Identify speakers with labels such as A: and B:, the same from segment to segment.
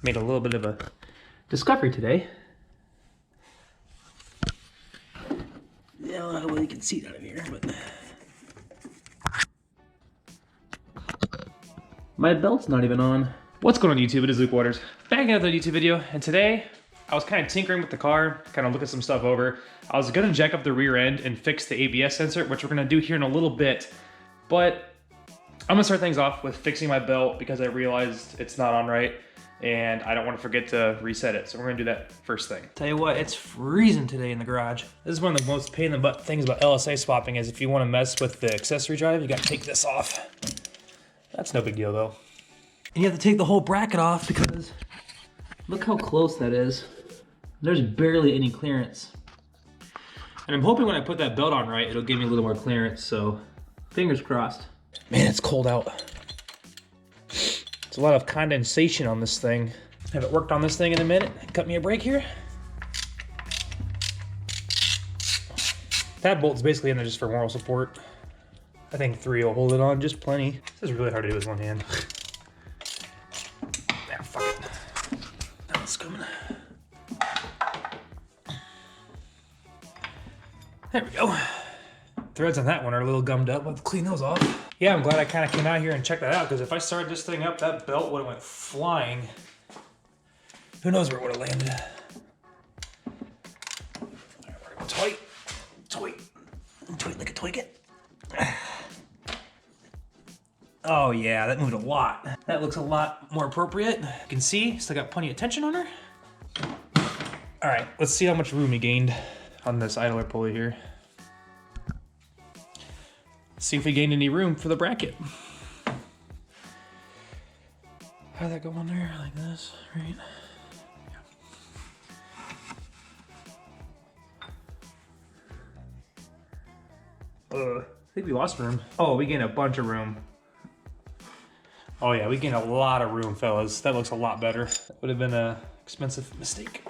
A: Made a little bit of a discovery today. Yeah, I don't know whether you can see that in here, but my belt's not even on. What's going on YouTube? It is Luke Waters. Back in another YouTube video, and today I was kind of tinkering with the car, kind of looking some stuff over. I was gonna jack up the rear end and fix the ABS sensor, which we're gonna do here in a little bit, but I'm gonna start things off with fixing my belt because I realized it's not on right and I don't want to forget to reset it. So we're gonna do that first thing. Tell you what, it's freezing today in the garage. This is one of the most pain in the butt things about LSA swapping is if you want to mess with the accessory drive, you gotta take this off. That's no big deal though. And you have to take the whole bracket off because look how close that is. There's barely any clearance. And I'm hoping when I put that belt on right, it'll give me a little more clearance, so fingers crossed. Man, it's cold out. It's a lot of condensation on this thing. Haven't worked on this thing in a minute. Cut me a break here. That bolt's basically in there just for moral support. I think 3 will hold it on just plenty. This is really hard to do with one hand. Yeah, fuck it. That one's coming. There we go. Threads on that one are a little gummed up. I'll have to clean those off. Yeah, I'm glad I kind of came out here and checked that out because if I started this thing up, that belt would have went flying. Who knows where it would have landed. All right, we're gonna go toy like a Twiget. Oh yeah, that moved a lot. That looks a lot more appropriate. You can see, still got plenty of tension on her. All right, let's see how much room he gained on this idler pulley here. See if we gained any room for the bracket. How'd that go on there? Like this, right? Yeah. I think we lost room. Oh, we gained a bunch of room. Oh yeah, we gained a lot of room, fellas. That looks a lot better. That would have been an expensive mistake.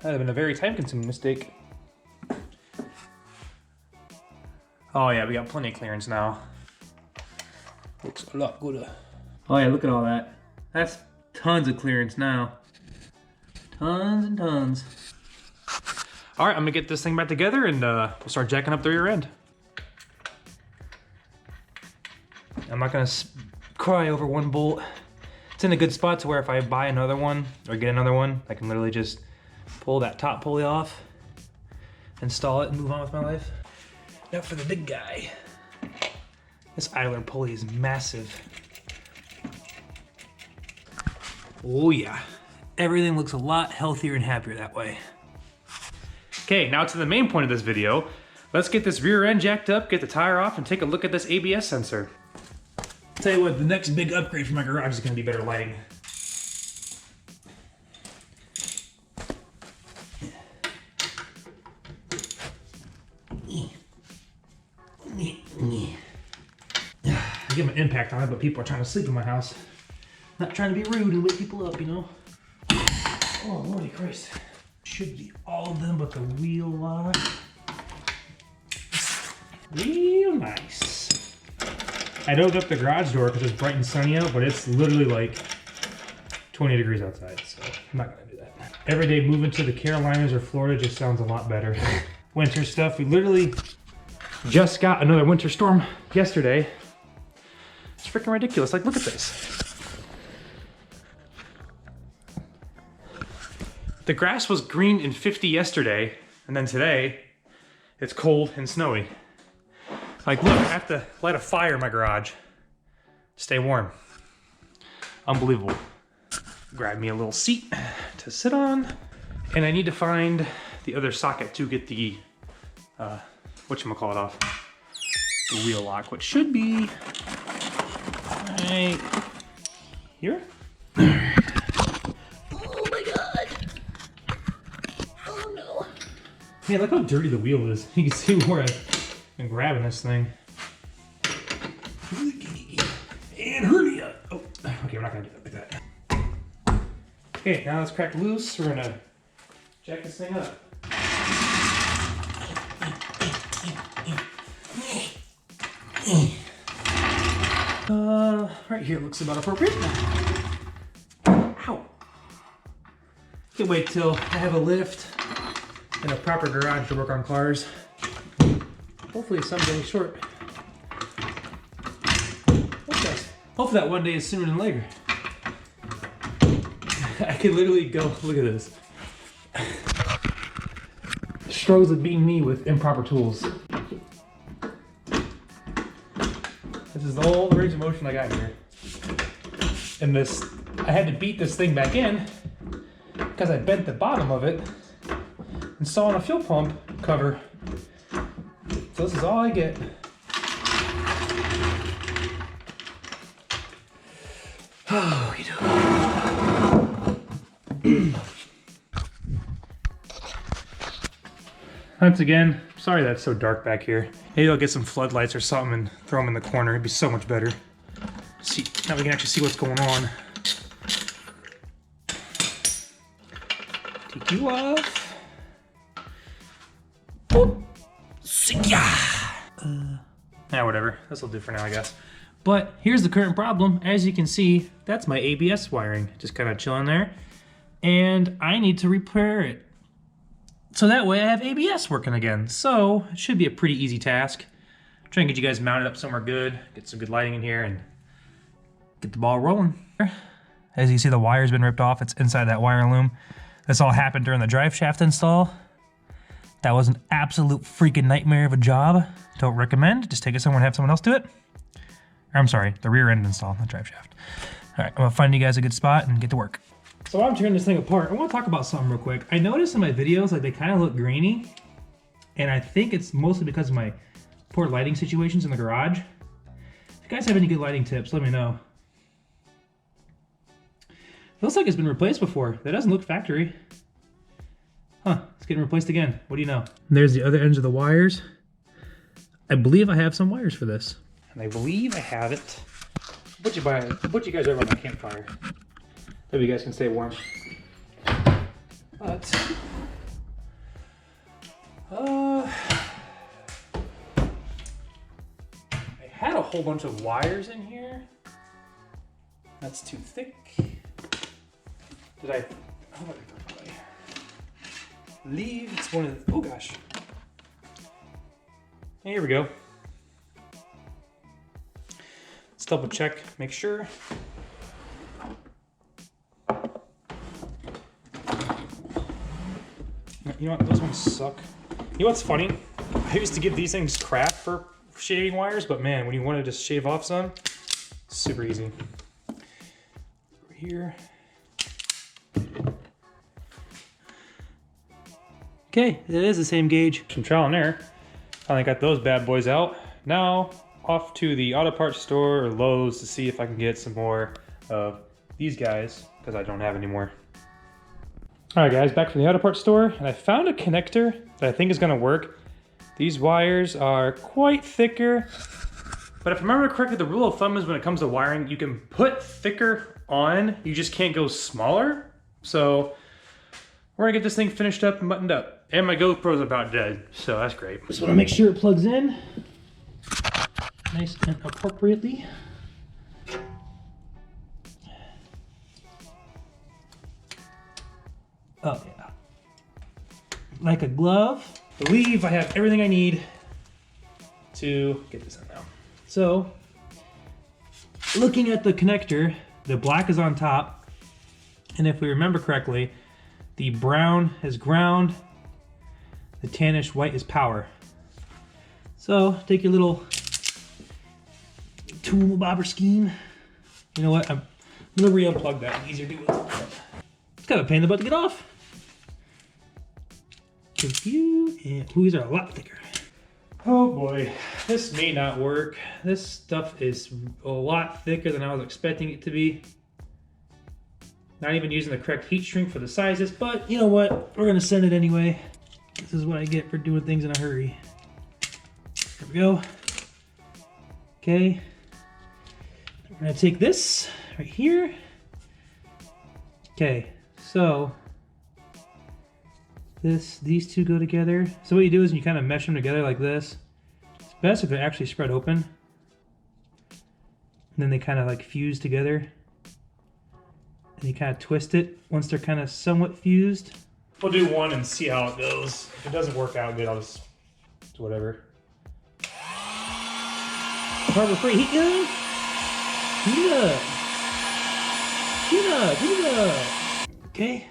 A: That would have been a very time-consuming mistake. Oh yeah, we got plenty of clearance now. Looks a lot good. Oh yeah, look at all that. That's tons of clearance now. Tons and tons. All right, I'm gonna get this thing back together and we'll start jacking up the rear end. I'm not gonna cry over one bolt. It's in a good spot to where if I buy another one or get another one, I can literally just pull that top pulley off, install it, and move on with my life. Now for the big guy. This idler pulley is massive. Oh yeah. Everything looks a lot healthier and happier that way. Okay, now to the main point of this video. Let's get this rear end jacked up, get the tire off, and take a look at this ABS sensor. I'll tell you what, the next big upgrade for my garage is gonna be better lighting. I give an impact on it, but people are trying to sleep in my house. Not trying to be rude and wake people up, you know? Oh, Lordy Christ. Should be all of them, but the wheel lock. Real nice. I opened up the garage door because it's bright and sunny out, but it's literally like 20 degrees outside, so I'm not gonna do that. Every day moving to the Carolinas or Florida just sounds a lot better. Winter stuff, we literally just got another winter storm yesterday. It's freaking ridiculous. Like, look at this. The grass was green and 50 yesterday, and then today, it's cold and snowy. Like, look, I have to light a fire in my garage to stay warm. Unbelievable. Grab me a little seat to sit on, and I need to find the other socket to get the, whatchamacallit off. The wheel lock, which should be right here. Oh my God. Oh no. Man, look how dirty the wheel is. You can see where I've been grabbing this thing. And hernia. Oh, okay, we're not gonna do that like that. Okay, now let's crack loose. We're gonna jack this thing up. Right here looks about appropriate. Ow. Can't wait till I have a lift and a proper garage to work on cars. Hopefully someday short. Hopefully that one day is sooner than later. I could literally go, look at this. Struggles of being me with improper tools. This is all the range of motion I got here. And this, I had to beat this thing back in because I bent the bottom of it, installing a fuel pump cover. So this is all I get. Oh, you do. Once again, sorry that's so dark back here. Maybe I'll get some floodlights or something and throw them in the corner. It'd be so much better. See, now we can actually see what's going on. Take you off. Boop. Yeah, whatever. This'll do for now, I guess. But here's the current problem. As you can see, that's my ABS wiring. Just kind of chilling there. And I need to repair it. So that way I have ABS working again. So it should be a pretty easy task. Try and get you guys mounted up somewhere good, get some good lighting in here, and get the ball rolling. As you see, the wire's been ripped off. It's inside that wire loom. This all happened during the drive shaft install. That was an absolute freaking nightmare of a job. Don't recommend. Just take it somewhere and have someone else do it. Or, I'm sorry, the rear end install, not drive shaft. All right, I'm gonna find you guys a good spot and get to work. So while I'm tearing this thing apart, I want to talk about something real quick. I noticed in my videos, like, they kind of look grainy, and I think it's mostly because of my poor lighting situations in the garage. If you guys have any good lighting tips, let me know. Looks like it's been replaced before. That doesn't look factory. Huh, it's getting replaced again. What do you know? There's the other ends of the wires. I believe I have some wires for this. And I believe I have it. I'll put you guys over on my campfire. That way you guys can stay warm. But I had a whole bunch of wires in here. That's too thick. Did I? How about I throw it away? Leave. It's one of the, oh gosh. Here we go. Let's double check, make sure. You know what, those ones suck. You know what's funny? I used to give these things crap for shaving wires, but man, when you want to just shave off some, it's super easy. Over here. Okay, it is the same gauge. Some trial and error. Finally got those bad boys out. Now, off to the auto parts store or Lowe's to see if I can get some more of these guys, because I don't have any more. All right guys, back from the auto parts store, and I found a connector that I think is gonna work. These wires are quite thicker, but if I remember correctly, the rule of thumb is when it comes to wiring, you can put thicker on, you just can't go smaller. So we're gonna get this thing finished up and buttoned up. And my GoPro's about dead, so that's great. Just wanna make sure it plugs in nice and appropriately. Oh yeah, like a glove. I believe I have everything I need to get this in now. So, looking at the connector, the black is on top, and if we remember correctly, the brown is ground, the tannish white is power. So, take your little tool bobber scheme. You know what, I'm gonna re-unplug that, easier to do with. It's kind of a pain in the butt to get off. And these are a lot thicker. Oh boy, this may not work. This stuff is a lot thicker than I was expecting it to be. Not even using the correct heat shrink for the sizes, but you know what? We're gonna send it anyway. This is what I get for doing things in a hurry. There we go. Okay. We're gonna take this right here. Okay, so these two go together. So what you do is you kind of mesh them together like this. It's best if they're actually spread open. then they kind of like fuse together. And you kind of twist it once they're kind of somewhat fused. We'll do one and see how it goes. If it doesn't work out good, I'll just do whatever. Harbor Freight heat gun. Heat it up. Heat it up. Heat it up. Okay.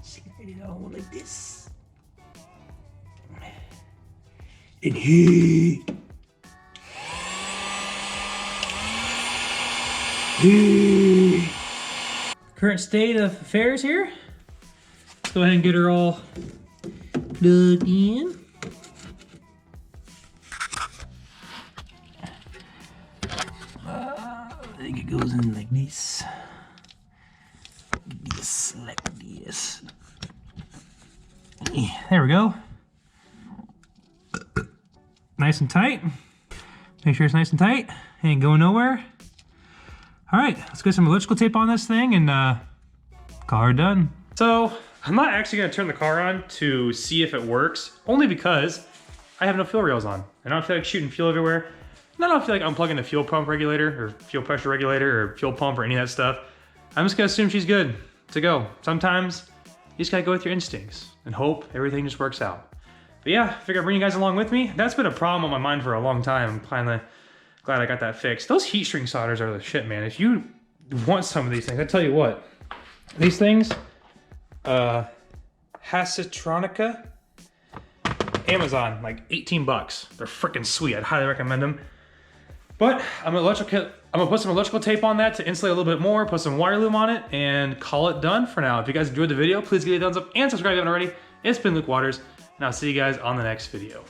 A: Slide it on like this. And heat. Heat. Current state of affairs here. Let's go ahead and get her all plugged in. I think it goes in like this. This, like this. There we go. Nice and tight. Make sure it's nice and tight. Ain't going nowhere. All right, let's get some electrical tape on this thing and call her done. So I'm not actually gonna turn the car on to see if it works, only because I have no fuel rails on. And I don't feel like shooting fuel everywhere. And I don't feel like unplugging a fuel pump regulator or fuel pressure regulator or fuel pump or any of that stuff. I'm just gonna assume she's good to go. Sometimes you just gotta go with your instincts and hope everything just works out. But yeah, I figured I'd bring you guys along with me. That's been a problem on my mind for a long time. I'm finally glad I got that fixed. Those heat shrink solders are the shit, man. If you want some of these things, I tell you what, these things, Hasitronica, Amazon, like 18 bucks. They're freaking sweet. I'd highly recommend them. But I'm gonna put some electrical tape on that to insulate a little bit more, put some wire loom on it, and call it done for now. If you guys enjoyed the video, please give it a thumbs up and subscribe if you haven't already. It's been Luke Waters, and I'll see you guys on the next video.